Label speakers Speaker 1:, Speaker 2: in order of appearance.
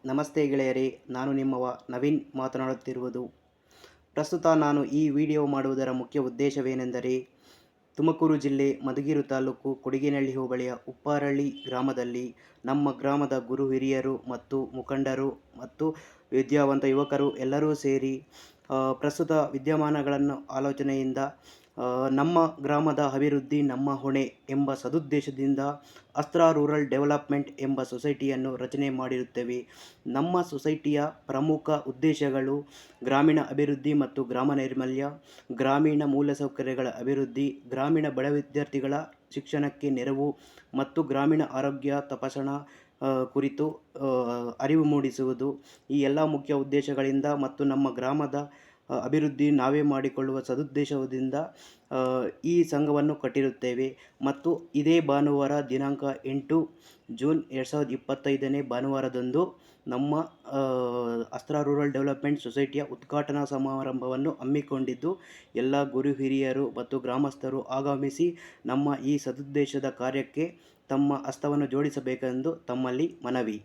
Speaker 1: ನಮಸ್ತೆ ಗೆಳೆಯರೇ, ನಾನು ನಿಮ್ಮವ ನವೀನ್ ಮಾತನಾಡುತ್ತಿರುವುದು. ಪ್ರಸ್ತುತ ನಾನು ಈ ವಿಡಿಯೋ ಮಾಡುವುದರ ಮುಖ್ಯ ಉದ್ದೇಶವೇನೆಂದರೆ, ತುಮಕೂರು ಜಿಲ್ಲೆ ಮಧುಗಿರಿ ತಾಲೂಕು ಕೊಡಿಗೇನಹಳ್ಳಿ ಹೋಬಳಿಯ ಉಪ್ಪಾರಳ್ಳಿ ಗ್ರಾಮದಲ್ಲಿ ನಮ್ಮ ಗ್ರಾಮದ ಗುರು ಹಿರಿಯರು ಮತ್ತು ಮುಖಂಡರು ಮತ್ತು ವಿದ್ಯಾವಂತ ಯುವಕರು ಎಲ್ಲರೂ ಸೇರಿ ಪ್ರಸ್ತುತ ವಿದ್ಯಮಾನಗಳನ್ನು ಆಲೋಚನೆಯಿಂದ ನಮ್ಮ ಗ್ರಾಮದ ಅಭಿವೃದ್ಧಿ ನಮ್ಮ ಹೊಣೆ ಎಂಬ ಸದುದ್ದೇಶದಿಂದ ಅಸ್ತ್ರ ರೂರಲ್ ಡೆವಲಪ್ಮೆಂಟ್ ಎಂಬ ಸೊಸೈಟಿಯನ್ನು ರಚನೆ ಮಾಡಿರುತ್ತೇವೆ. ನಮ್ಮ ಸೊಸೈಟಿಯ ಪ್ರಮುಖ ಉದ್ದೇಶಗಳು ಗ್ರಾಮೀಣ ಅಭಿವೃದ್ಧಿ ಮತ್ತು ಗ್ರಾಮ ನೈರ್ಮಲ್ಯ, ಗ್ರಾಮೀಣ ಮೂಲಸೌಕರ್ಯಗಳ ಅಭಿವೃದ್ಧಿ, ಗ್ರಾಮೀಣ ಬಡ ವಿದ್ಯಾರ್ಥಿಗಳ ಶಿಕ್ಷಣಕ್ಕೆ ನೆರವು ಮತ್ತು ಗ್ರಾಮೀಣ ಆರೋಗ್ಯ ತಪಾಸಣಾ ಕುರಿತು ಅರಿವು ಮೂಡಿಸುವುದು. ಈ ಎಲ್ಲ ಮುಖ್ಯ ಉದ್ದೇಶಗಳಿಂದ ಮತ್ತು ನಮ್ಮ ಗ್ರಾಮದ ಅಭಿವೃದ್ಧಿ ನಾವೇ ಮಾಡಿಕೊಳ್ಳುವ ಸದುದ್ದೇಶದಿಂದ ಈ ಸಂಘವನ್ನು ಕಟ್ಟಿರುತ್ತೇವೆ. ಮತ್ತು ಇದೇ ಭಾನುವಾರ ದಿನಾಂಕ 8 ಜೂನ್ 2025 ಭಾನುವಾರದಂದು ನಮ್ಮ ಅಸ್ತ್ರ ರೂರಲ್ ಡೆವಲಪ್ಮೆಂಟ್ ಸೊಸೈಟಿಯ ಉದ್ಘಾಟನಾ ಸಮಾರಂಭವನ್ನು ಹಮ್ಮಿಕೊಂಡಿದ್ದು, ಎಲ್ಲ ಗುರು ಹಿರಿಯರು ಮತ್ತು ಗ್ರಾಮಸ್ಥರು ಆಗಮಿಸಿ ನಮ್ಮ ಈ ಸದುದ್ದೇಶದ ಕಾರ್ಯಕ್ಕೆ ತಮ್ಮ ಹಸ್ತವನ್ನು ಜೋಡಿಸಬೇಕೆಂದು ತಮ್ಮಲ್ಲಿ ಮನವಿ.